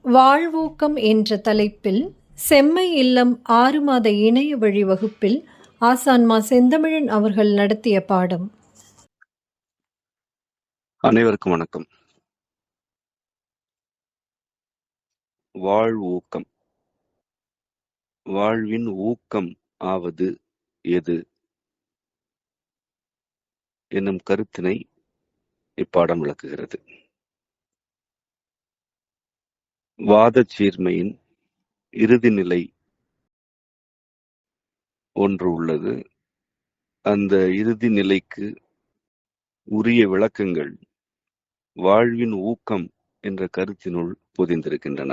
வாழ்வூக்கம் என்ற தலைப்பில் செம்மை இல்லம் 6 மாத இணைய வழி வகுப்பில் ஆசான் மா. செந்தமிழன் அவர்கள் நடத்திய பாடம். அனைவருக்கும் வணக்கம். வாழ்வூக்கம். வாழ்வின் ஊக்கம் ஆவது எது என்னும் கருத்தினை இப்பாடம் விளக்குகிறது. வாதச் சீர்மையின் இறுதி நிலை ஒன்று உள்ளது. அந்த இறுதி நிலைக்கு உரிய விளக்கங்கள் வாழ்வின் ஊக்கம் என்ற கருத்தினுள் பொதிந்திருக்கின்றன.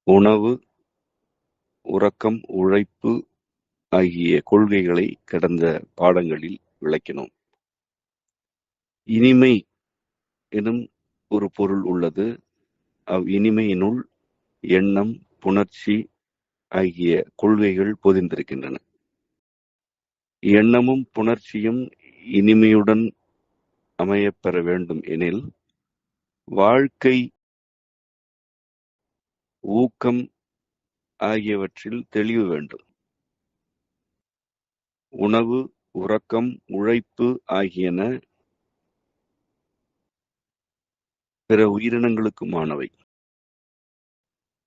உணவு, உறக்கம், உழைப்பு ஆகிய கொள்கைகளை கடந்த பாடங்களில் விளக்கினோம். இனிமை எனும் ஒரு பொருள் உள்ளது. இனிமையினுள் எண்ணம், புணர்ச்சி ஆகிய கொள்கைகள் பொதிந்திருக்கின்றன. எண்ணமும் புணர்ச்சியும் இனிமையுடன் அமையப்பெற வேண்டும் எனில் வாழ்க்கை, ஊக்கம் ஆகியவற்றில் தெளிவு வேண்டும். உணவு, உறக்கம், உழைப்பு ஆகியன பிற உயிரினங்களுக்குமானவை.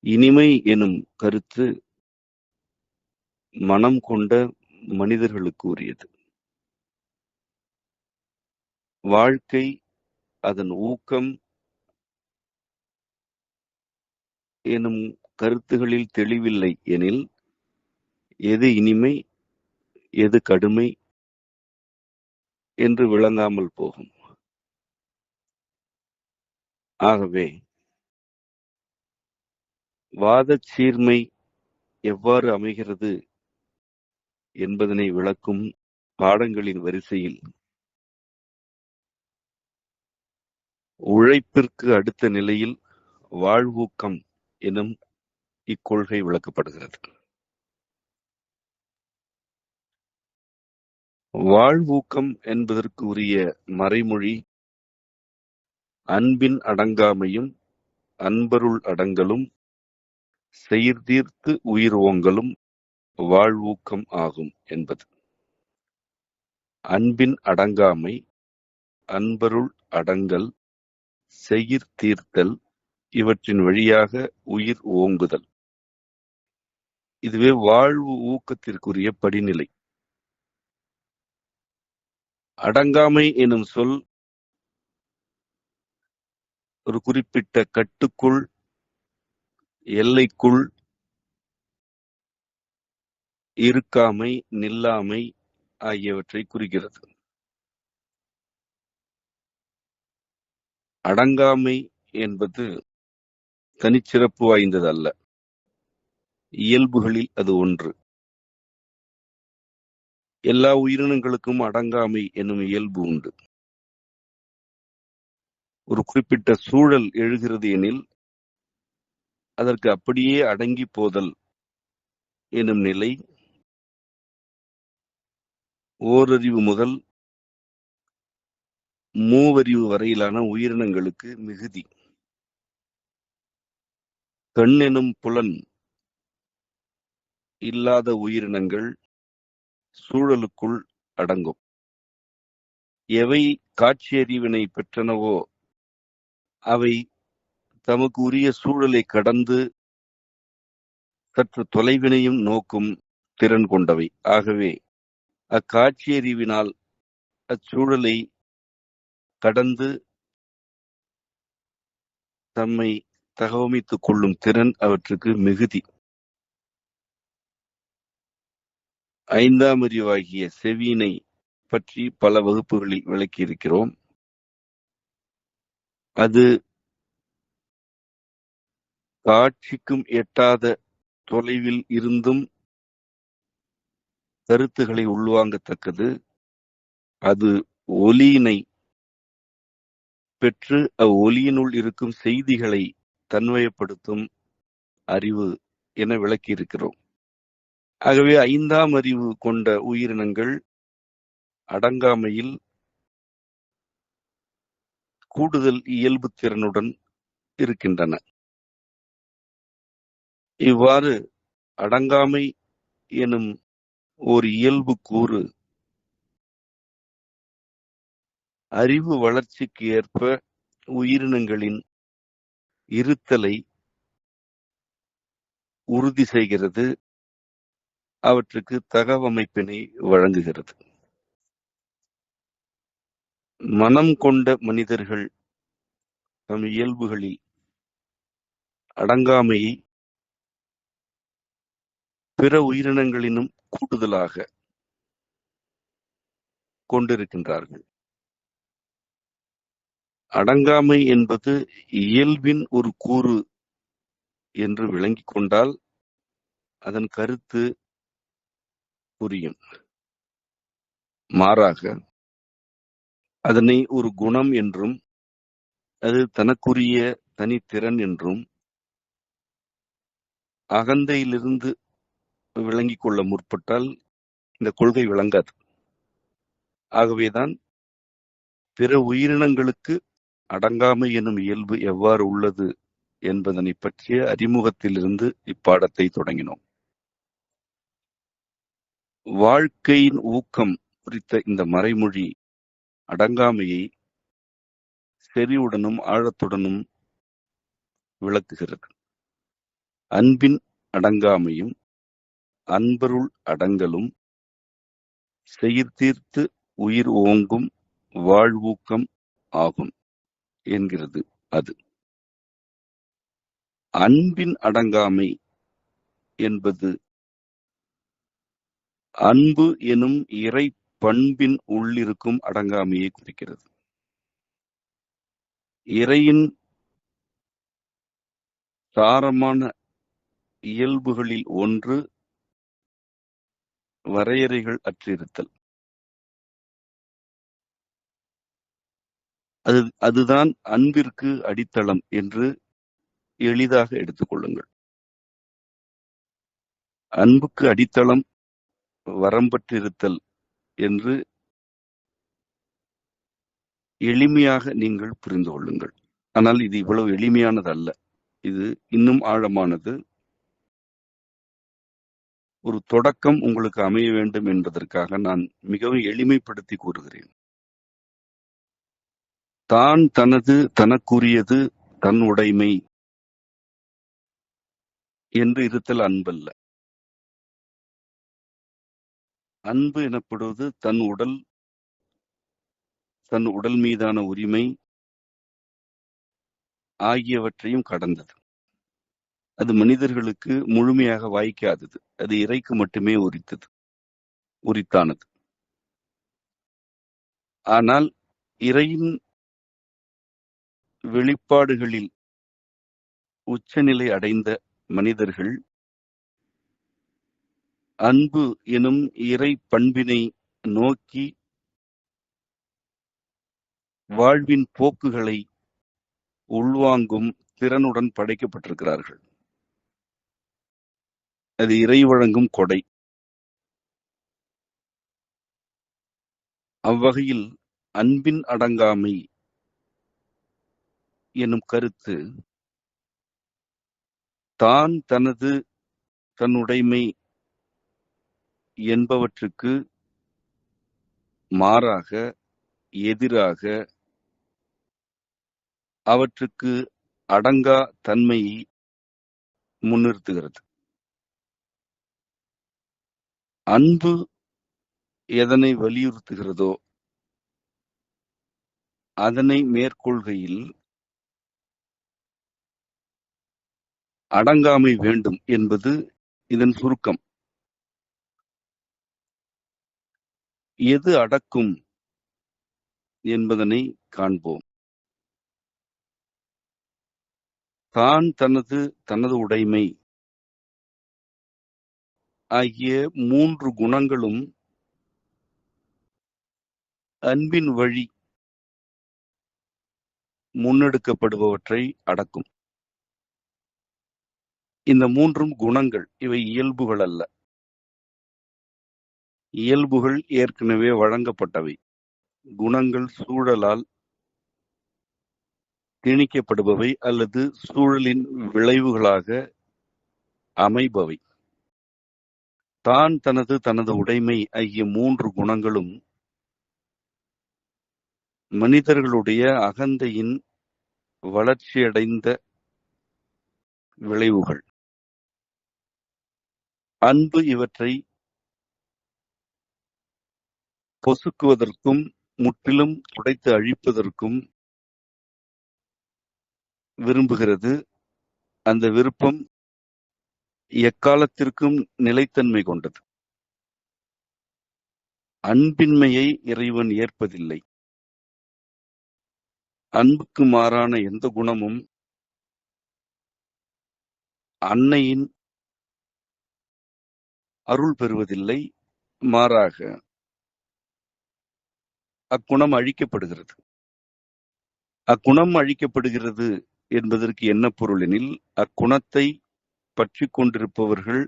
இனிமை எனும் கருத்து மனம் கொண்ட மனிதர்களுக்கு உரியது. வாழ்க்கை, அதன் ஊக்கம் எனும் கருத்துகளில் தெளிவில்லை எனில் எது இனிமை, எது கடுமை என்று விளங்காமல் போகும். ஆகவே வாதச் சீர்மை எவ்வாறு அமைகிறது என்பதனை விளக்கும் பாடங்களின் வரிசையில் உழைப்பிற்கு அடுத்த நிலையில் வாழ்வூக்கம் எனும் இக்கொள்கை விளக்கப்படுகிறது. வாழ்வூக்கம் என்பதற்கு உரிய மறைமொழி அன்பின் அடங்காமையும் அன்பருள் அடங்கலும் செயிர்தீர்த்து உயிர் ஓங்கலும் வாழ்வூக்கம் ஆகும் என்பது. அன்பின் அடங்காமை, அன்பருள் அடங்கல், செயிர்தீர்த்தல் இவற்றின் வழியாக உயிர் ஓங்குதல். இதுவே வாழ்வு ஊக்கத்திற்குரிய படிநிலை. அடங்காமை எனும் சொல் ஒரு குறிப்பிட்ட கட்டுக்குள், எல்லைக்குள் இருக்காமை, நில்லாமை ஆகியவற்றை குறிக்கிறது. அடங்காமை என்பது தனிச்சிறப்பு வாய்ந்தது அல்ல. இயல்புகளில் அது ஒன்று. எல்லா உயிரினங்களுக்கும் அடங்காமை என்னும் இயல்பு உண்டு. ஒரு குறிப்பிட்ட சூழல் எழுகிறது எனில் அதற்கு அப்படியே அடங்கி போதல் எனும் நிலை ஓரறிவு முதல் மூவறிவு வரையிலான உயிரினங்களுக்கு மிகுதி. கண் எனும் புலன் இல்லாத உயிரினங்கள் சூழலுக்குள் அடங்கும். எவை காட்சியறிவினை பெற்றனவோ அவை தமக்கு உரிய சூழலை கடந்து சற்று தொலைவினையும் நோக்கும் திறன் கொண்டவை. ஆகவே அக்காட்சியறிவினால் அச்சூழலை கடந்து தம்மை தகவமைத்துக் கொள்ளும் திறன் அவற்றுக்கு மிகுதி. ஐந்தாம் அறிவாகிய செவியினை பற்றி பல வகுப்புகளில் விளக்கியிருக்கிறோம். அது காட்சிக்கும் எட்டாத தொலைவில் இருந்தும் கருத்துக்களை உள்வாங்கத்தக்கது. அது ஒலியினை பெற்று அவ்வொலியினுள் இருக்கும் செய்திகளை தன்வயப்படுத்தும் அறிவு என விளக்கியிருக்கிறோம். ஆகவே ஐந்தாம் அறிவு கொண்ட உயிரினங்கள் அடங்காமையில் கூடுதல் இயல்பு திறனுடன் இருக்கின்றன. இவ்வாறு அடங்காமை எனும் ஓர் இயல்பு கூறு அறிவு வளர்ச்சிக்கு ஏற்ப உயிரினங்களின் இருத்தலை உறுதி செய்கிறது, அவற்றுக்கு தகவமைப்பினை வழங்குகிறது. மனம் கொண்ட மனிதர்கள் தம் இயல்புகளில் அடங்காமையை பிற உயிரினங்களினும் கூடுதலாக கொண்டிருக்கின்றார்கள். அடங்காமை என்பது இயல்பின் ஒரு கூறு என்று விளங்கிக் கொண்டால் அதன் கருத்து புரியும். மாறாக அதனை ஒரு குணம் என்றும் அது தனக்குரிய தனித்திறன் என்றும் அகந்தையிலிருந்து விளங்கிக் கொள்ள முற்பட்டால் இந்த கொள்கை விளங்காது. ஆகவேதான் பிற உயிரினங்களுக்கு அடங்காமை எனும் இயல்பு எவ்வாறு உள்ளது என்பதனை பற்றிய அறிமுகத்திலிருந்து இப்பாடத்தை தொடங்கினோம். வாழ்க்கையின் ஊக்கம் குறித்த இந்த மறைமொழி அடங்காமையை செறிவுடனும் ஆழத்துடனும் விளக்குகிறது. அன்பின் அடங்காமையும் அன்பருள் அடங்கலும் செயிர்தீர்த்து உயிர் ஓங்கும் வாழ்வூக்கம் ஆகும் என்கிறது அது. அன்பின் அடங்காமை என்பது அன்பு எனும் இறை பண்பின் உள்ளிருக்கும் அடங்காமையை குறிக்கிறது. இறையின் சாரமான இயல்புகளில் ஒன்று வரையறைகள் அற்றிருத்தல். அதுதான் அன்பிற்கு அடித்தளம் என்று எளிதாக எடுத்துக்கொள்ளுங்கள். அன்புக்கு அடித்தளம் வரம்பற்றிருத்தல் என்று எளிமையாக நீங்கள் புரிந்து கொள்ளுங்கள். ஆனால் இது இவ்வளவு எளிமையானது அல்ல. இது இன்னும் ஆழமானது. ஒரு தொடக்கம் உங்களுக்கு அமைய வேண்டும் என்பதற்காக நான் மிகவும் எளிமைப்படுத்தி கூறுகிறேன். தான் தனது தனக்குரியது தன் உடைமை என்று இருத்தல் அன்பல்ல. அன்பு எனப்படுவது தன் உடல் மீதான உரிமை ஆகியவற்றையும் கடந்தது. அது மனிதர்களுக்கு முழுமையாக வாய்க்காதது. அது இறைக்கு மட்டுமே உரித்தானது. ஆனால் இறையின் வெளிப்பாடுகளில் உச்சநிலை அடைந்த மனிதர்கள் அன்பு எனும் இறை பண்பினை நோக்கி வாழ்வின் போக்குகளை உள்வாங்கும் திறனுடன் படைக்கப்பட்டிருக்கிறார்கள். அது இறை வழங்கும் கொடை. அவ்வகையில் அன்பின் அடங்காமை எனும் கருத்து தான் தனது தன்னுடைமை என்பவற்றுக்கு மாறாக எதிராக அவற்றுக்கு அடங்கா தன்மையை முன்னிறுத்துகிறது. அன்பு எதனை வலியுறுத்துகிறதோ அதனை மேற்கொள்கையில் அடங்காமை வேண்டும் என்பது இதன் சுருக்கம். எது அடக்கும் என்பதனை காண்போம். தான் தனது உடைமை ஆகிய 3 குணங்களும் அன்பின் வழி முன்னெடுக்கப்படுபவற்றை அடக்கும். இந்த 3 குணங்கள், இவை இயல்புகள் அல்ல. இயல்புகள் ஏற்கனவே வழங்கப்பட்டவை. குணங்கள் சூழலால் திணிக்கப்படுபவை அல்லது சூழலின் விளைவுகளாக அமைபவை. தான், தனது, தனது உடைமை ஆகிய 3 குணங்களும் மனிதர்களுடைய அகந்தையின் வளர்ச்சியடைந்த விளைவுகள். அன்பு இவற்றை பொசுக்குவதற்கும் முற்றிலும் உடைத்து அழிப்பதற்கும் விரும்புகிறது. அந்த விருப்பம் எக்காலத்திற்கும் நிலைத்தன்மை கொண்டது. அன்பின்மையை இறைவன் ஏற்பதில்லை. அன்புக்கு மாறான எந்த குணமும் அன்னையின் அருள் பெறுவதில்லை. மாறாக அக்குணம் அழிக்கப்படுகிறது. அக்குணம் அழிக்கப்படுகிறது என்பதற்கு என்ன பொருள் எனில், அக்குணத்தை பற்றி கொண்டிருப்பவர்கள்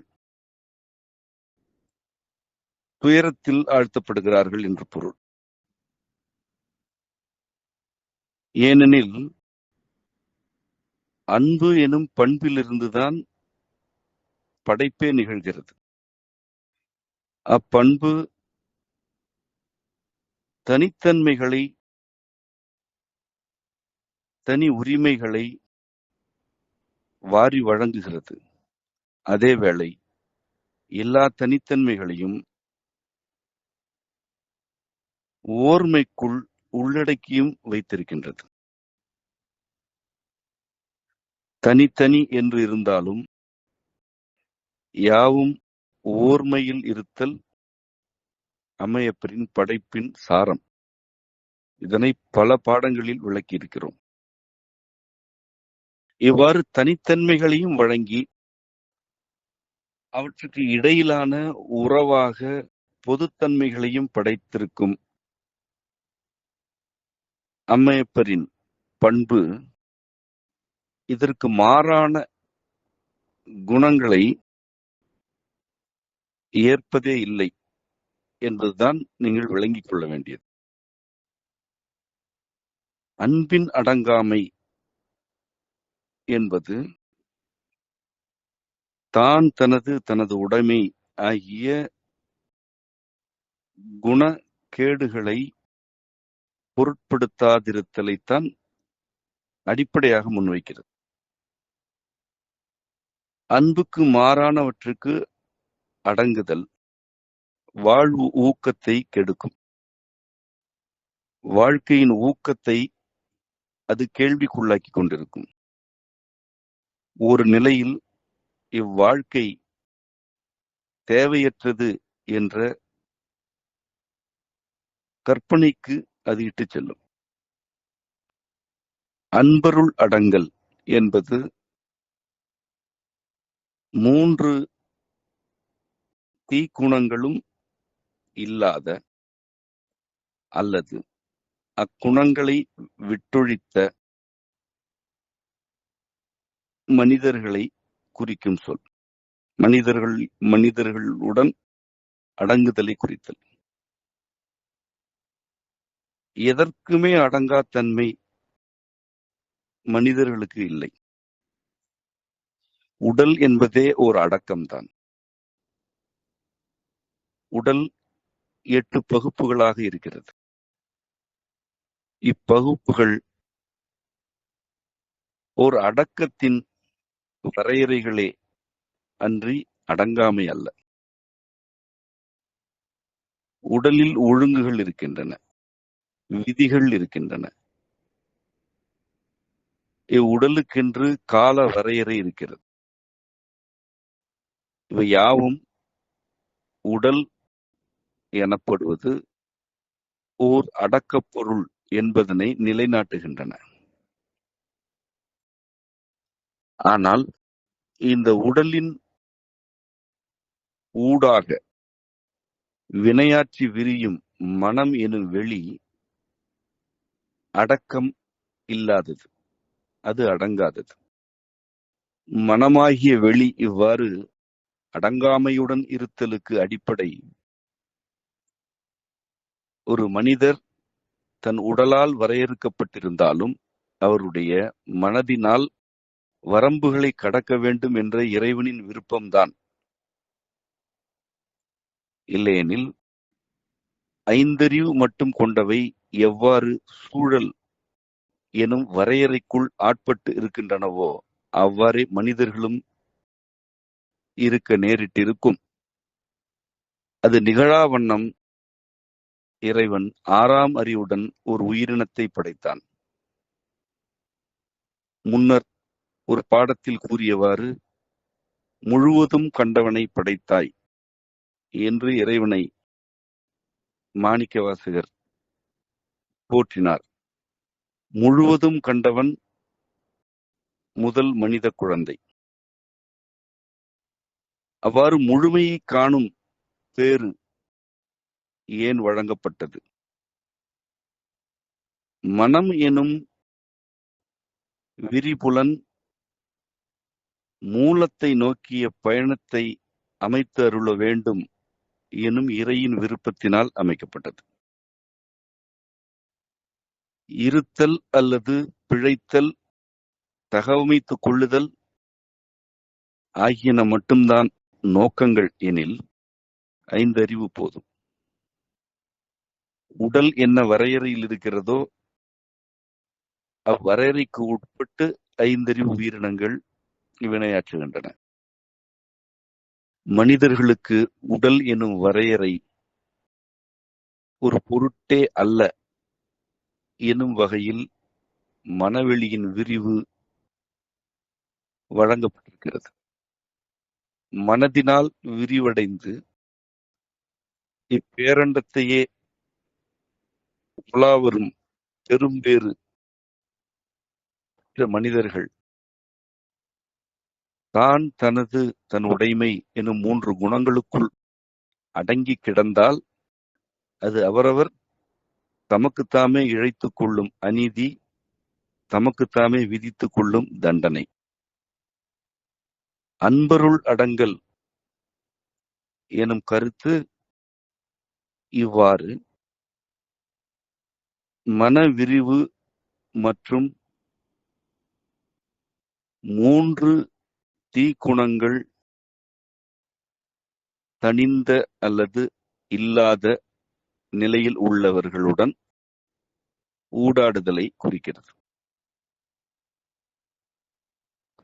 துயரத்தில் ஆழ்த்தப்படுகிறார்கள் என்று பொருள். ஏனெனில் அன்பு எனும் பண்பிலிருந்துதான் படைப்பே நிகழ்கிறது. அப்பண்பு தனித்தன்மைகளை, தனி உரிமைகளை வாரி வழங்குகிறது. அதேவேளை எல்லா தனித்தன்மைகளையும் ஓர்மைக்குள் உள்ளடக்கியும் வைத்திருக்கின்றது. தனித்தனி என்று இருந்தாலும் யாவும் ஓர்மையில் இருத்தல் அம்மையப்பரின் படைப்பின் சாரம். இதனை பல பாடங்களில் விளக்கியிருக்கிறோம். இவ்வாறு தனித்தன்மைகளையும் வழங்கி அவற்றுக்கு இடையிலான உறவாக பொதுத்தன்மைகளையும் படைத்திருக்கும் அம்மையப்பரின் பண்பு இதற்கு மாறான குணங்களை ஏற்பதே இல்லை என்பதுதான் நீங்கள் விளங்கிக் கொள்ள வேண்டியது. அன்பின் அடங்காமை என்பது தான், தனது, தனது உடைமை ஆகிய குணக்கேடுகளை பொருட்படுத்தாதிருத்தலைத்தான் அடிப்படையாக முன்வைக்கிறது. அன்புக்கு மாறானவற்றுக்கு அடங்குதல் வாழ்வு ஊக்கத்தை கெடுக்கும். வாழ்க்கையின் ஊக்கத்தை அது கேள்விக்குள்ளாக்கி கொண்டிருக்கும். ஒரு நிலையில் இவ்வாழ்க்கை தேவையற்றது என்ற கற்பனைக்கு அது இட்டுச் செல்லும். அன்பருள் அடங்கல் என்பது 3 தீக்குணங்களும் இல்லாத அல்லது அக்குணங்களை விட்டொழித்த மனிதர்களை குறிக்கும் சொல். மனிதர்களுடன் அடங்குதலை குறித்தல். எதற்குமே அடங்கா தன்மை மனிதர்களுக்கு இல்லை. உடல் என்பதே ஓர் அடக்கம்தான். உடல் 8 பகுப்புகளாக இருக்கிறது. இப்பகுப்புகள் ஓர் அடக்கத்தின் வரையறைகளே அன்றி அடங்காமை அல்ல. உடலில் ஒழுங்குகள் இருக்கின்றன, விதிகள் இருக்கின்றன. இவ்வுடலுக்கென்று கால வரையறை இருக்கிறது. இவை யாவும் உடல் எனப்படுவது ஓர் அடக்கப் பொருள் என்பதனை நிலைநாட்டுகின்றன. ஆனால் இந்த உடலின் ஊடாக வினையாற்றி விரியும் மனம் எனும் வெளி அடக்கம் இல்லாதது, அது அடங்காதது. மனமாகிய வெளி இவ்வாறு அடங்காமையுடன் இருத்தலுக்கு அடிப்படை ஒரு மனிதர் தன் உடலால் வரையறுக்கப்பட்டிருந்தாலும் அவருடைய மனதினால் வரம்புகளை கடக்க வேண்டும் என்ற இறைவனின் விருப்பம்தான். இல்லையெனில் ஐந்தறிவு மட்டும் கொண்டவை எவ்வாறு சூழல் எனும் வரையறைக்குள் ஆட்பட்டு இருக்கின்றனவோ அவ்வாறே மனிதர்களும் இருக்க நேரிட்டிருக்கும். அது நிகழா வண்ணம் இறைவன் 6ஆம் அறிவுடன் ஒரு உயிரினத்தை படைத்தான். முன்னர் ஒரு பாடத்தில் கூறியவாறு முழுவதும் கண்டவனை படைத்தாய் என்று இறைவனை மாணிக்கவாசகர் போற்றினார். முழுவதும் கண்டவன் முதல் மனித குழந்தை. அவ்வாறு முழுமையை காணும் பேறு ஏன் வழங்கப்பட்டது? மனம் எனும் விரிபுலன் மூலத்தை நோக்கிய பயணத்தை அமைத்து அருள வேண்டும் எனும் இறையின் விருப்பத்தினால் அமைக்கப்பட்டது. இருத்தல் அல்லது பிழைத்தல், தகவமைத்துக் கொள்ளுதல் ஆகியன மட்டும்தான் நோக்கங்கள் எனில் ஐந்தறிவு போதும். உடல் என்ன வரையறையில் இருக்கிறதோ அவ்வரையறைக்கு உட்பட்டு ஐந்தறிவு உயிரினங்கள் வினையாற்றுகின்றன. மனிதர்களுக்கு உடல் எனும் வரையறை ஒரு பொருட்டே அல்ல எனும் வகையில் மனவெளியின் விரிவு வழங்கப்பட்டிருக்கிறது. மனதினால் விரிவடைந்து இப்பேரண்டத்தையே உலாவரும் பெரும்பேறு மனிதர்கள் தான், தனது, தன் உடைமை எனும் 3 குணங்களுக்குள் அடங்கி கிடந்தால் அது அவரவர் தமக்குத்தாமே இழைத்துக் கொள்ளும் அநீதி, தமக்குத்தாமே விதித்துக் கொள்ளும் தண்டனை. அன்பருள் அடங்கல் எனும் கருத்து இவ்வாறு மனவிரிவு மற்றும் 3 தீக்குணங்கள் தணிந்த அல்லது இல்லாத நிலையில் உள்ளவர்களுடன் ஊடாடுதலை குறிக்கிறது.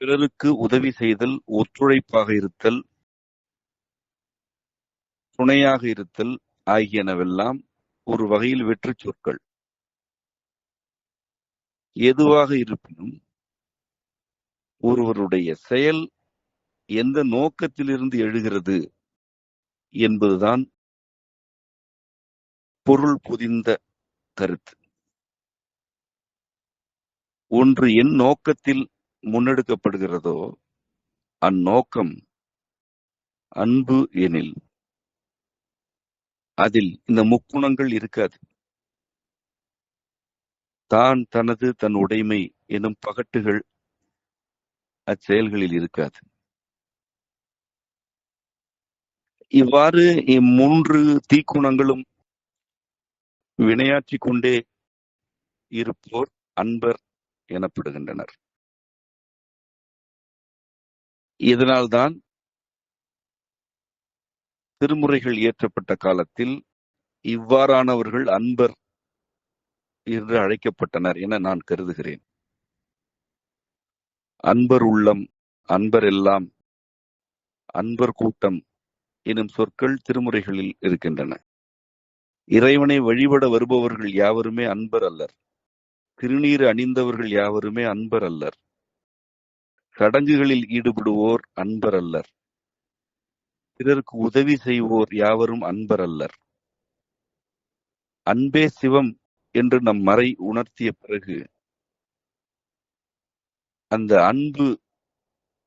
பிறருக்கு உதவி செய்தல், ஒத்துழைப்பாக இருத்தல், துணையாக இருத்தல் ஆகியனவெல்லாம் ஒரு வகையில் வெற்றுச் சொற்கள். எதுவாக இருப்பினும் ஒருவருடைய செயல் எந்த நோக்கத்திலிருந்து எழுகிறது என்பதுதான் பொருள் பொதிந்த கருத்து. ஒன்று என் நோக்கத்தில் முன்னெடுக்கப்படுகிறதோ அந்நோக்கம் அன்பு எனில் அதில் இந்த முக்குணங்கள் இருக்காது. தான், தனது, தன் உடைமை எனும் பகட்டுகள் அச்செயல்களில் இருக்காது. இவ்வாறு 3 தீக்குணங்களும் வினையாற்றிக் கொண்டே இருப்போர் அன்பர் எனப்படுகின்றனர். இதனால்தான் திருமுறைகள் இயற்றப்பட்ட காலத்தில் இவ்வாறானவர்கள் அன்பர் என்று அழைக்கப்பட்டனர் என நான் கருதுகிறேன். அன்பர் உள்ளம், அன்பர் எல்லாம், அன்பர் கூட்டம் எனும் சொற்கள் திருமுறைகளில் இருக்கின்றன. இறைவனை வழிபட வருபவர்கள் யாவருமே அன்பர் அல்லர். திருநீறு அணிந்தவர்கள் யாவருமே அன்பர் அல்லர். சடங்குகளில் ஈடுபடுவோர் அன்பர் அல்லர். பிறருக்கு உதவி செய்வோர் யாவரும் அன்பர் அல்லர். அன்பே சிவம் என்று நம் மறை உணர்த்திய பிறகு அந்த அன்பு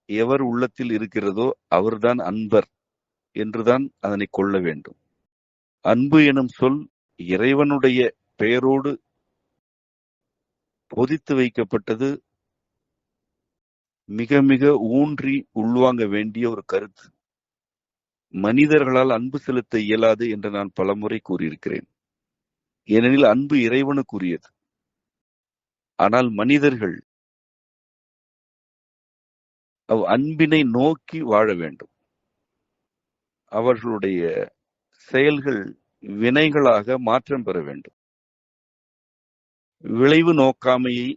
எவர் உள்ளத்தில் இருக்கிறதோ அவர்தான் அன்பர் என்றுதான் அதனை கொள்ள வேண்டும். அன்பு எனும் சொல் இறைவனுடைய பெயரோடு பொதித்து வைக்கப்பட்டது. மிக மிக ஊன்றி உள்வாங்க வேண்டிய ஒரு கருத்து. மனிதர்களால் அன்பு செலுத்த இயலாது என்று நான் பலமுறை கூறியிருக்கிறேன். ஏனெனில் அன்பு இறைவனுக்குரியது. ஆனால் மனிதர்கள் அன்பினை நோக்கி வாழ வேண்டும். அவர்களுடைய செயல்கள் வினைகளாக மாற்றம் பெற வேண்டும். விளைவு நோக்காமையை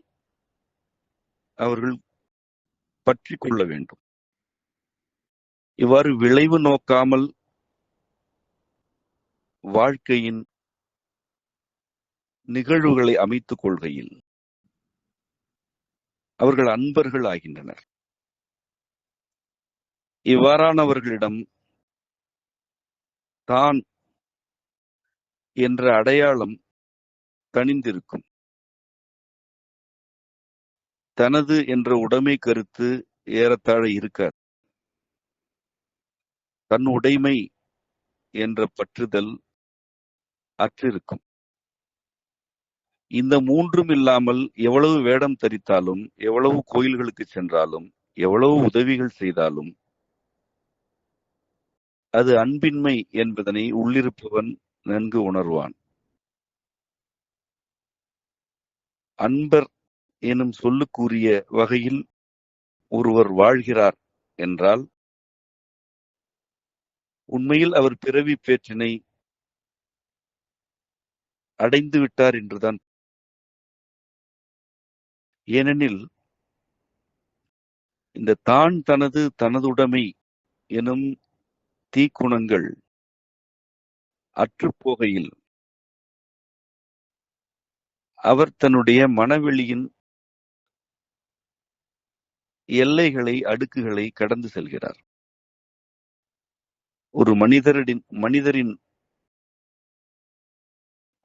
அவர்கள் பற்றி கொள்ள வேண்டும். இவ்வாறு விளைவு நோக்காமல் வாழ்க்கையின் நிகழ்வுகளை அமைத்துக் கொள்கையில் அவர்கள் அன்பர்கள் ஆகின்றனர். இவ்வாறானவர்களிடம் தான் என்ற அடையாளம் தனிந்திருக்கும். தனது என்ற உடைமை கருத்து ஏறத்தாழ இருக்காது. தன் உடைமை என்ற பற்றுதல் அற்றிருக்கும். இந்த மூன்றும் இல்லாமல் எவ்வளவு வேடம் தரித்தாலும், எவ்வளவு கோயில்களுக்கு சென்றாலும், எவ்வளவு உதவிகள் செய்தாலும் அது அன்பின்மை என்பதனை உள்ளிருப்பவன் நன்கு உணர்வான். அன்பர் எனும் சொல்லுக்குரிய வகையில் ஒருவர் வாழ்கிறார் என்றால் உண்மையில் அவர் பிறவி பேற்றினை அடைந்து விட்டார் என்றுதான். ஏனெனில் இந்த தான் தனது தனதுடைமை எனும் தீக்குணங்கள் அற்றுப்போகையில் அவர் தன்னுடைய மனவெளியின் எல்லைகளை அடுக்குகளை கடந்து செல்கிறார். ஒரு மனிதரின்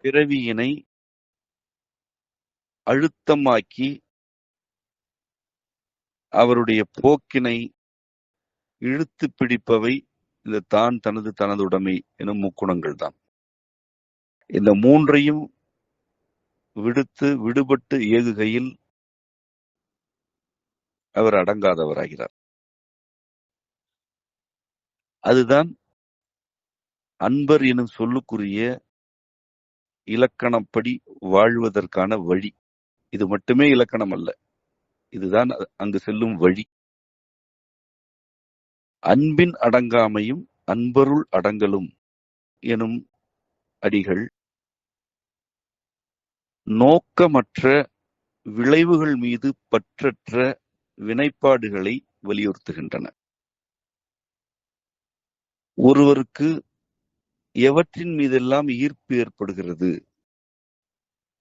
பிறவியினை அழுத்தமாக்கி அவருடைய போக்கினை இழுத்து பிடிப்பவை இந்த தான் தனது தனதுடைமை எனும் முக்குணங்கள் தான். இந்த மூன்றையும் விடுபட்டு ஏகுகையில் அவர் அடங்காதவராகிறார். அதுதான் அன்பர் எனும் சொல்லுக்குரிய இலக்கணப்படி வாழ்வதற்கான வழி. இது மட்டுமே இலக்கணம் அல்ல, இதுதான் அங்கு செல்லும் வழி. அன்பின் அடங்காமையும் அன்பருள் அடங்கலும் எனும் அடிகள் நோக்கமற்ற விளைவுகள் மீது பற்றற்ற வினைப்பாடுகளை வலியுறுத்துகின்றன. ஒருவருக்கு எவற்றின் மீதெல்லாம் ஈர்ப்பு ஏற்படுகிறது,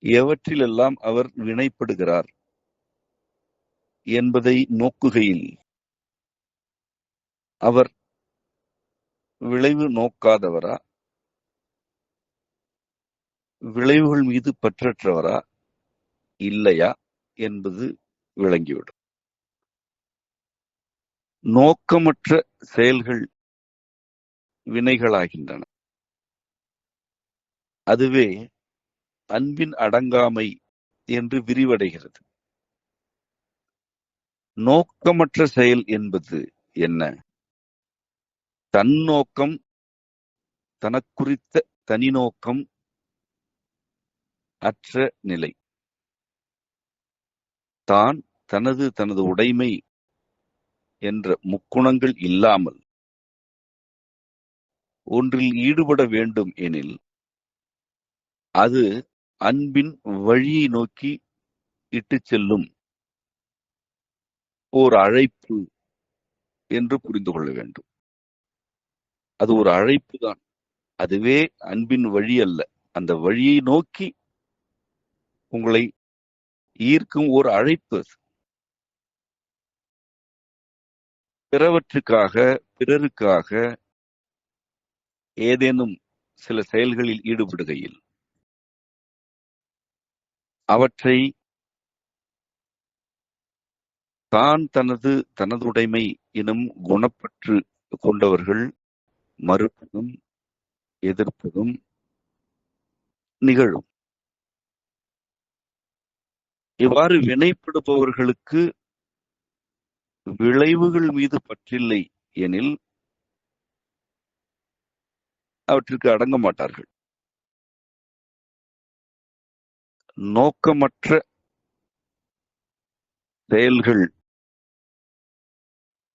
எவற்றிலெல்லாம் அவர் வினைப்படுகிறார் என்பதை நோக்குகையில் அவர் விளைவு நோக்காதவரா, விளைவுகள் மீது பற்றற்றவரா இல்லையா என்பது விளங்கிவிடும். நோக்கமற்ற செயல்கள் வினைகளாகின்றன. அதுவே அன்பின் அடங்காமை என்று விரிவடைகிறது. நோக்கமற்ற செயல் என்பது என்ன? தன்னோக்கம், தனக்குறித்த தனி நோக்கம் அற்ற நிலை. தான் தனது உடைமை என்ற முக்குணங்கள் இல்லாமல் ஒன்றில் ஈடுபட வேண்டும் எனில் அது அன்பின் வழியை நோக்கி இட்டுச் செல்லும் ஓர் அழைப்பு என்று புரிந்து கொள்ள வேண்டும். அது ஒரு அழைப்பு தான், அதுவே அன்பின் வழி அல்ல. அந்த வழியை நோக்கி உங்களை ஈர்க்கும் ஓர் அழைப்பு. பிறவற்றுக்காக, பிறருக்காக ஏதேனும் சில செயல்களில் ஈடுபடுகையில் அவற்றை தான் தனதுடைமை எனும் குணப்பற்று கொண்டவர்கள் மறுப்பதும் எதிர்ப்பதும் நிகழும். இவ்வாறு வினைப்படுபவர்களுக்கு விளைவுகள் மீது பற்றில்லை எனில் அவற்றிற்கு அடங்க மாட்டார்கள். நோக்கமற்ற செயல்கள்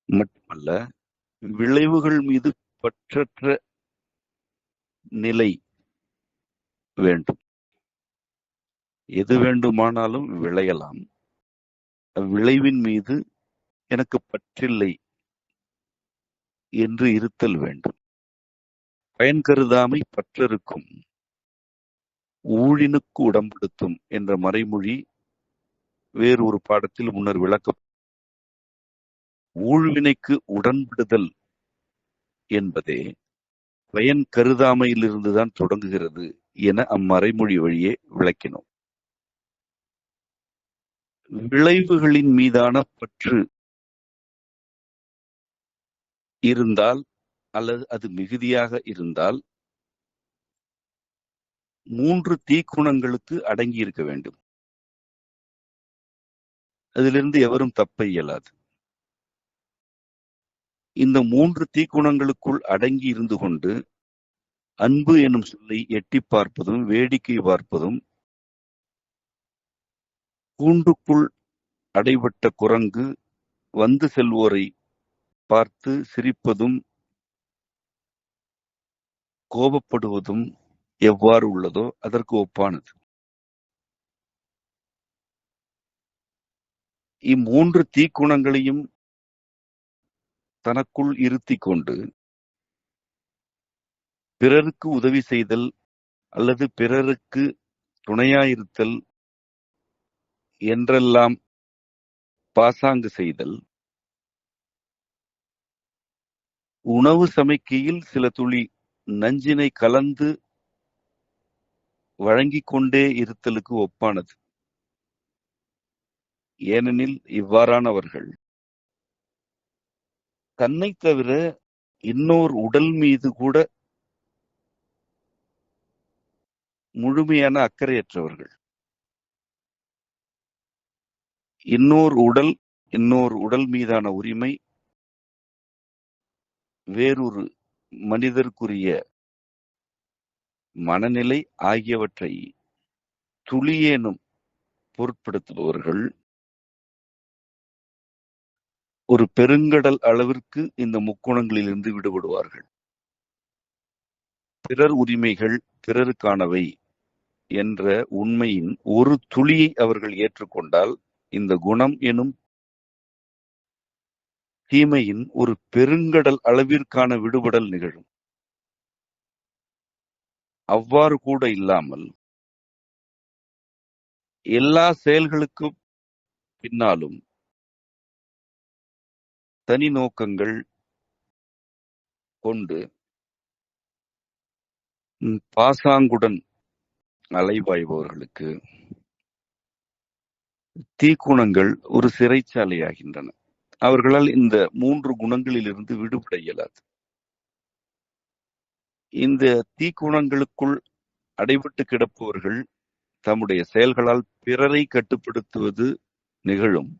மட்டுமல்ல, விளைவுகள் மீது பற்றற்ற நிலை வேண்டும். எது வேண்டுமானாலும் விளையலாம், விளைவின் மீது எனக்கு பற்றில்லை என்று இருத்தல் வேண்டும். பயன் கருதாமை பற்றறுக்கும், ஊழினுக்கு உடம்படுத்தும் என்ற மறைமொழி வேறு ஒரு பாடத்தில் முன்னர் விளக்கம். ஊழ்வினைக்கு உடன்படுதல் என்பதே பயன் கருதாமையிலிருந்துதான் தொடங்குகிறது என அம்மறைமொழி வழியே விளக்கினோம். விளைவுகளின் மீதான பற்று இருந்தால் அல்லது அது மிகுதியாக இருந்தால் 3 தீக்குணங்களுக்கு அடங்கி இருக்க வேண்டும். அதிலிருந்து எவரும் தப்ப இயலாது. இந்த 3 தீக்குணங்களுக்குள் அடங்கி இருந்து கொண்டு அன்பு எனும் சொல்லை எட்டி பார்ப்பதும், வேடிக்கை பார்ப்பதும், கூண்டுக்குள் அடைபட்ட குரங்கு வந்து செல்வோரை பார்த்து சிரிப்பதும், கோபப்படுவதும் எவ்வாறு உள்ளதோ அதற்கு ஒப்பானது. இம்மூன்று தீக்குணங்களையும் தனக்குள் இருத்திக் கொண்டு பிறருக்கு உதவி செய்தல் அல்லது பிறருக்கு துணையாயிருத்தல் என்றெல்லாம் பாசாங்கு செய்தல், உணவு சமைக்கையில் சில துளி நஞ்சினை கலந்து வழங்கிக் கொண்டே இருத்தலுக்கு ஒப்பானது. ஏனெனில் இவ்வாறானவர்கள் தன்னை தவிர இன்னொரு உடல் மீது கூட முழுமையான அக்கறையற்றவர்கள். இன்னொரு உடல் மீதான உரிமை வேறொரு மனிதருக்குரிய மனநிலை ஆகியவற்றை துளியேனும் பொருட்படுத்துபவர்கள் ஒரு பெருங்கடல் அளவிற்கு இந்த முக்குணங்களிலிருந்து விடுபடுவார்கள். பிறர் உரிமைகள் பிறருக்கானவை என்ற உண்மையின் ஒரு துளியை அவர்கள் ஏற்றுக்கொண்டால் இந்த குணம் எனும் தீமையின் ஒரு பெருங்கடல் அளவிற்கான விடுபடல் நிகழும். அவ்வாறு கூட இல்லாமல் எல்லா செயல்களுக்கும் பின்னாலும் தனி நோக்கங்கள் கொண்டு பாசாங்குடன் அலைபாய்பவர்களுக்கு தீக்குணங்கள் ஒரு சிறைச்சாலையாகின்றன. அவர்களால் இந்த 3 குணங்களிலிருந்து விடுபட இயலாது. இந்த தீக்குணங்களுக்குள் அடைபட்டு கிடப்பவர்கள் தம்முடைய செயல்களால் பிறரை கட்டுப்படுத்துவது நிகழும்.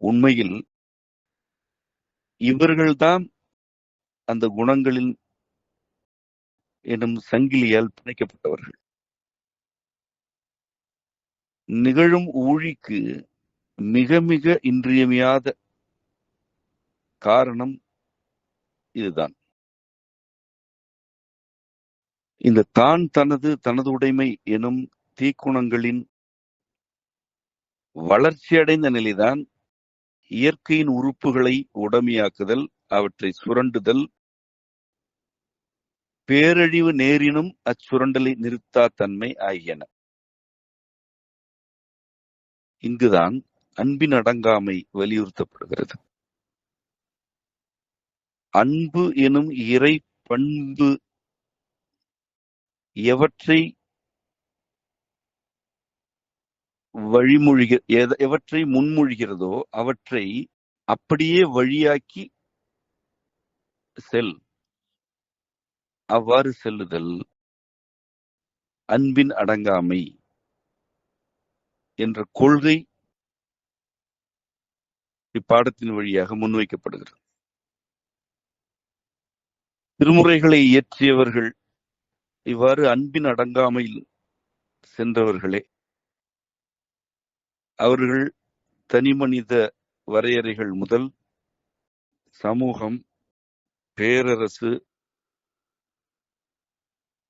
உண்மையில் இவர்கள்தான் அந்த குணங்களின் எனும் சங்கிலியால் பிணைக்கப்பட்டவர்கள். நிகழும் ஊழிக்கு மிக மிக இன்றியமையாத காரணம் இதுதான். இந்த தான் தனது உடைமை எனும் தீக்குணங்களின் வளர்ச்சியடைந்த நிலைதான் இயற்கையின் உறுப்புகளை உடைமையாக்குதல், அவற்றை சுரண்டுதல், பேரழிவு நேரினும் அச்சுரண்டலை நிறுத்தா தன்மை ஆகியன. இங்குதான் அன்பின் அடங்காமை வலியுறுத்தப்படுகிறது. அன்பு எனும் இறை பண்பு எவற்றை முன்மொழிகிறதோ அவற்றை அப்படியே வழியாக்கி அவ்வாறு செல்லுதல் அன்பின் அடங்காமை என்ற கொள்கை இப்பாடத்தின் வழியாக முன்வைக்கப்படுகிறது. திருமுறைகளை இயற்றியவர்கள் இவ்வாறு அன்பின் அடங்காமையில் சென்றவர்களே. அவர்கள் தனிமனித வரையறைகள் முதல் சமூகம், பேரரசு,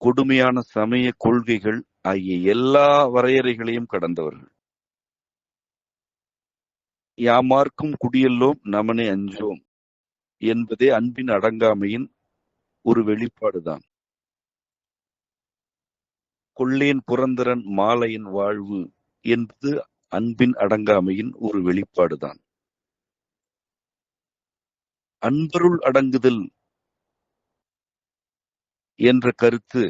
கொடுமையான சமய கொள்கைகள் ஆகிய எல்லா வரையறைகளையும் கடந்தவர்கள். யாமார்க்கும் குடியெல்லோம் நமனே அஞ்சோம் என்பதே அன்பின் அடங்காமையின் ஒரு வெளிப்பாடுதான். கொள்ளேன் புரந்தரன் மாலையின் வாழ்வு என்பது அன்பின் அடங்காமையின் ஒரு வெளிப்பாடுதான். அன்பருள் அடங்குதல் என்ற கருத்து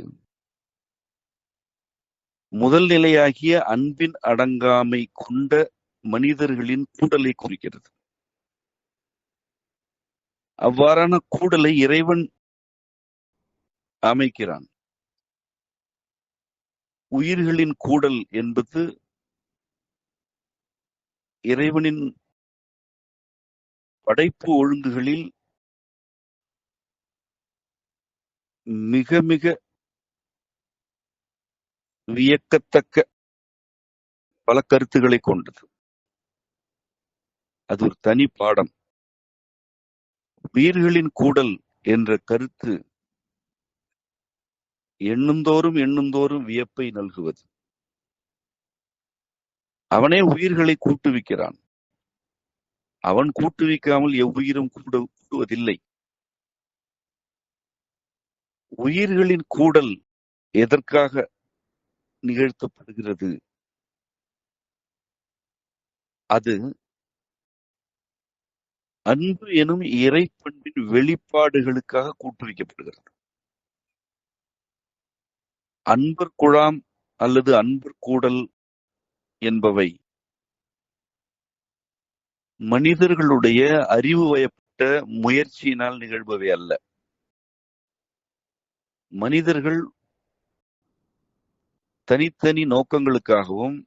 முதல் நிலையாகிய அன்பின் அடங்காமை கொண்ட மனிதர்களின் கூடலை குறிக்கிறது. அவ்வாறான கூடலை இறைவன் அமைக்கிறான். உயிர்களின் கூடல் என்பது இறைவனின் படைப்பு ஒழுங்குகளில் மிக மிக வியக்கத்தக்க பல கருத்துக்களை கொண்டது. அது ஒரு தனி பாடம். உயிர்களின் கூடல் என்ற கருத்து எண்ணுந்தோறும் எண்ணுந்தோறும் வியப்பை நல்குவது. அவனே உயிர்களை கூட்டுவிக்கிறான். அவன் கூட்டுவிக்காமல் எவ்வுயிரும் கூடுவதில்லை. உயிர்களின் கூடல் எதற்காக நிகழ்த்தப்படுகிறது? அது அன்பு எனும் இறைப்பண்பின் வெளிப்பாடுகளுக்காக கூட்டுவிக்கப்படுகிறது. அன்பர் குழாம் அல்லது அன்பர் கூடல் என்பவை மனிதர்களுடைய அறிவு வயப்பட்ட முயற்சியினால் நிகழ்பவை அல்ல. மனிதர்கள் தனித்தனி நோக்கங்களுக்காகவும்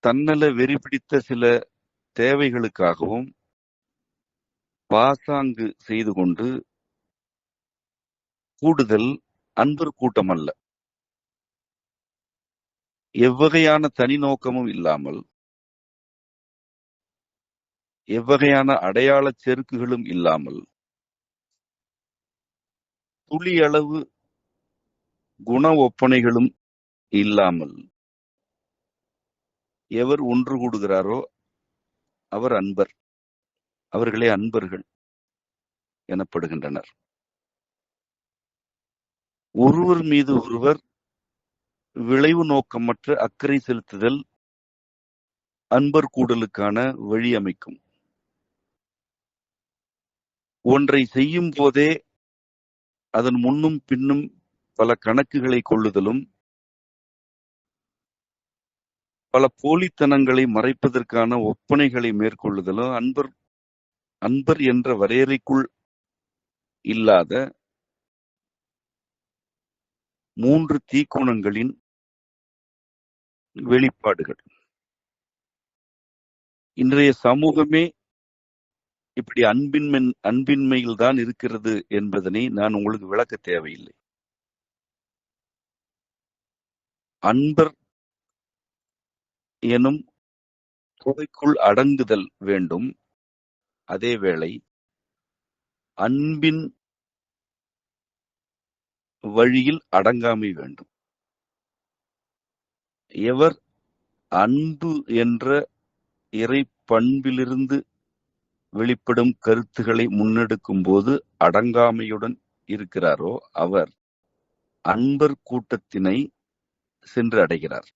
தன்னல வெறி பிடித்த சில தேவைகளுக்காகவும் பாசாங்கு செய்து கொண்டு கூடுதல் அன்பர் கூட்டம் அல்ல. எவ்வகையான தனி நோக்கமும் இல்லாமல், எவ்வகையான அடையாள செருக்குகளும் இல்லாமல், துளி அளவு குண ஒப்பனைகளும் இல்லாமல் எவர் ஒன்று கூடுகிறாரோ அவர் அன்பர். அவர்களே அன்பர்கள் எனப்படுகின்றனர். ஒருவர் மீது ஒருவர் விளைவு நோக்கமற்ற அக்கறை செலுத்துதல் அன்பர் கூடலுக்கான வழி அமைக்கும். ஒன்றை செய்யும் போதே அதன் முன்னும் பின்னும் பல கணக்குகளை கொள்ளுதலும், பல போலித்தனங்களை மறைப்பதற்கான ஒப்பனைகளை மேற்கொள்ளுதலும் அன்பர் என்ற வரையறைக்குள் இல்லாத 3 தீக்குணங்களின் வெளிப்பாடுகள். இன்றைய சமூகமே இப்படி அன்பின்மையில் தான் இருக்கிறது என்பதனை நான் உங்களுக்கு விளக்க தேவையில்லை. அன்பர் எனும் தொகைக்குள் அடங்குதல் வேண்டும். அதேவேளை அன்பின் வழியில் அடங்காமை வேண்டும். எவர் அன்பு என்ற இறை பண்பிலிருந்து வெளிப்படும் கருத்துக்களை முன்னெடுக்கும் போது அடங்காமையுடன் இருக்கிறாரோ அவர் அன்பர் கூட்டத்தினை சென்று அடைகிறார்.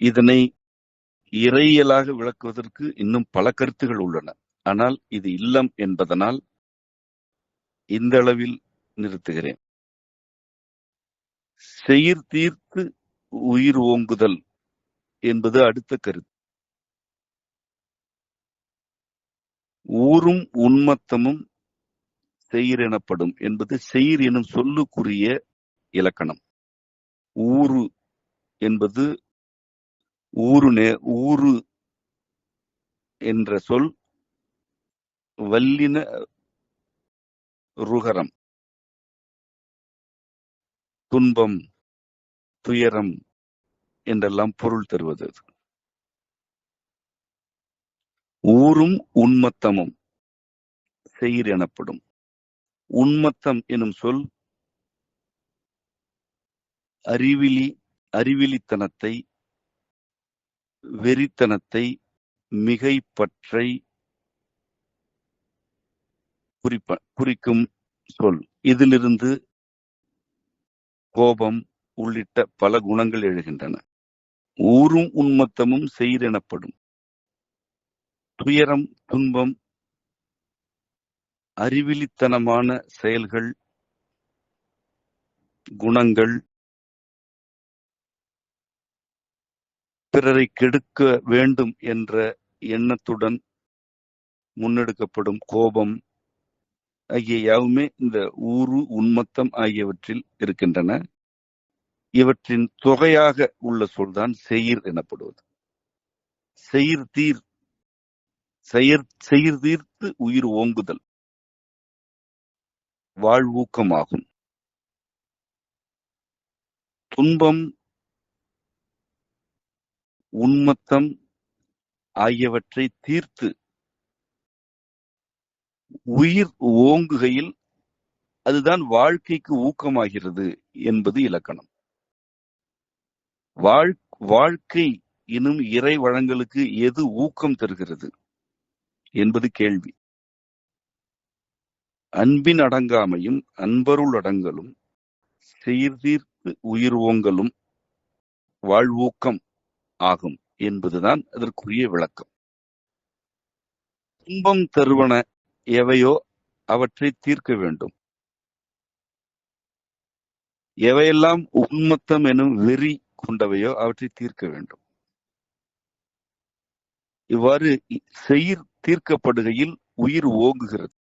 இதனை இறையியலாக விளக்குவதற்கு இன்னும் பல கருத்துகள் உள்ளன. ஆனால் இது இல்லம் என்பதனால் இந்த அளவில் நிறுத்துகிறேன். செயிர் தீர்த்து உயிர் ஓங்குதல் என்பது அடுத்த கருத்து. ஊரும் உன்மத்தமும் செயிர் எனப்படும் என்பது செயிர் எனும் சொல்லுக்குரிய இலக்கணம். ஊரு என்பது ஊரு என்ற சொல் வல்லின ருகரம். துன்பம், துயரம் என்றெல்லாம் பொருள் தருவது அது. ஊரும் உன்மத்தமும் செயிர் எனப்படும். உன்மத்தம் எனும் சொல் அறிவிலித்தனத்தை, வெறித்தனத்தை, மிகைப்பற்றை குறிக்கும் சொல். இதிலிருந்து கோபம் உள்ளிட்ட பல குணங்கள் எழுகின்றன. ஊரும் உன்மத்தமும் செயிர் எனப்படும். துயரம், துன்பம், அறிவிலித்தனமான செயல்கள், குணங்கள், பிறரை கெடுக்க வேண்டும் என்ற எண்ணத்துடன் முன்னெடுக்கப்படும் கோபம் ஆகிய யாவுமே இந்த ஊரு, உன்மத்தம் ஆகியவற்றில் இருக்கின்றன. இவற்றின் தொகையாக உள்ள சொல்தான் செயிர் எனப்படுவது. செயிர் தீர்த்து உயிர் ஓங்குதல் வாழ்வூக்கமாகும். துன்பம், உன்மத்தம் ஆகியவற்றை தீர்த்து உயிர் ஓங்குகையில் அதுதான் வாழ்க்கைக்கு ஊக்கமாகிறது என்பது இலக்கணம். வாழ்க்கை எனும் இறை வழங்கலுக்கு எது ஊக்கம் தருகிறது என்பது கேள்வி. அன்பின் அடங்காமையும் அன்பருள் அடங்கலும் சீர்தீர்த்து உயிர் ஓங்கலும் வாழ்வூக்கம் ஆகும் என்பதுதான் அதற்குரிய விளக்கம். துன்பம் தருவன எவையோ அவற்றை தீர்க்க வேண்டும். எவையெல்லாம் உன்மத்தம் எனும் வெறி கொண்டவையோ அவற்றை தீர்க்க வேண்டும். இவ்வாறு செயிர் தீர்க்கப்படுகையில் உயிர் ஓங்குகிறது.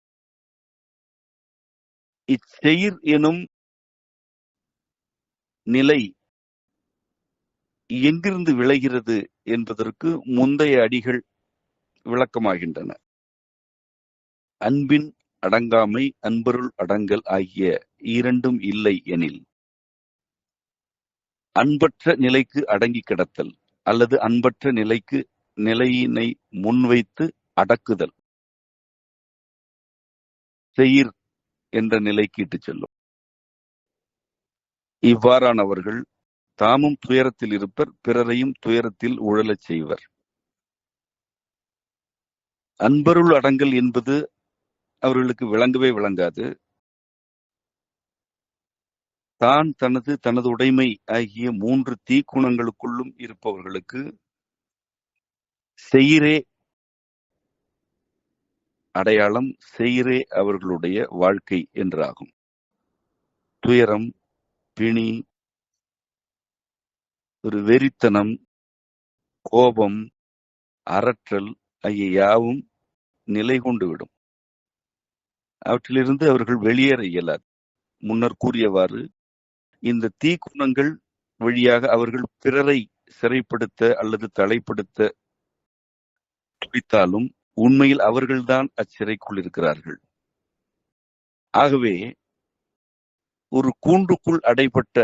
இச்செயிர் எனும் நிலை எங்கிருந்து விளைகிறது என்பதற்கு முந்தைய அடிகள் விளக்கமாகின்றன. அன்பின் அடங்காமை, அன்பருள் அடங்கல் ஆகிய இரண்டும் இல்லை எனில் அன்பற்ற நிலைக்கு அடங்கி கிடத்தல் அல்லது அன்பற்ற நிலையினை முன்வைத்து அடக்குதல் செயிர் என்ற நிலைக்கு இட்டுச் செல்லும். இவ்வாறானவர்கள் தாமும் துயரத்தில் இருப்பர், பிறரையும் துயரத்தில் உழலச் செய்வர். அன்பருள் அடங்கல் என்பது அவர்களுக்கு விளங்கவே விளங்காது. தான் தனது உடைமை ஆகிய 3 தீக்குணங்களுக்குள்ளும் இருப்பவர்களுக்கு செயிரே அடையாளம், செயிரே அவர்களுடைய வாழ்க்கை என்றாகும். துயரம், பிணி, ஒரு வெறித்தனம், கோபம், அரற்றல் ஆகிய யாவும் நிலை கொண்டு விடும். அவற்றிலிருந்து அவர்கள் வெளியேற இயலாது. முன்னர் கூறியவாறு இந்த தீக்குணங்கள் வழியாக அவர்கள் பிறரை சிறைப்படுத்த அல்லது தலைப்படுத்த துடித்தாலும் உண்மையில் அவர்கள்தான் அச்சிறைக்குள் இருக்கிறார்கள். ஆகவே ஒரு கூண்டுக்குள் அடைபட்ட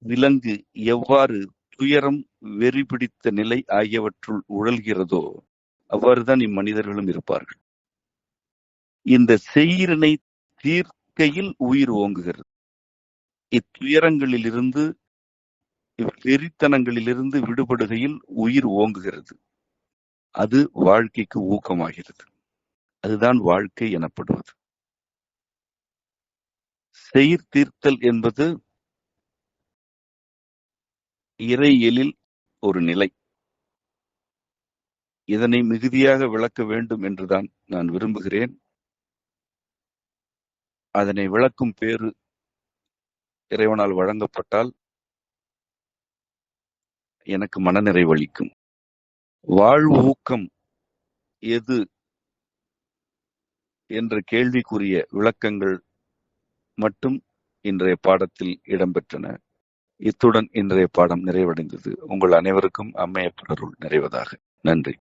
விலங்கு எவ்வாறு துயரம், வெறி பிடித்த நிலை ஆகியவற்றுள் உழல்கிறதோ அவ்வாறுதான் இம்மனிதர்களும் இருப்பார்கள். இந்த செயிரினை தீர்க்கையில் உயிர் ஓங்குகிறது. இத்துயரங்களிலிருந்து, வெறித்தனங்களிலிருந்து விடுபடுகையில் உயிர் ஓங்குகிறது. அது வாழ்க்கைக்கு ஊக்கமாகிறது. அதுதான் வாழ்க்கை எனப்படுவது. செயிர் தீர்த்தல் என்பது இறையியலில் ஒரு நிலை. இதனை மிகுதியாக விளக்க வேண்டும் என்றுதான் நான் விரும்புகிறேன். அதனை விளக்கும் பேறு இறைவனால் வழங்கப்பட்டால் எனக்கு மனநிறைவளிக்கும். வாழ்வு ஊக்கம் எது என்ற கேள்விக்குரிய விளக்கங்கள் மட்டும் இன்றைய பாடத்தில் இடம்பெற்றன. இத்துடன் இன்றைய பாடம் நிறைவடைந்தது. உங்கள் அனைவருக்கும் அம்மையப்பர் அருள் நிறைவதாக. நன்றி.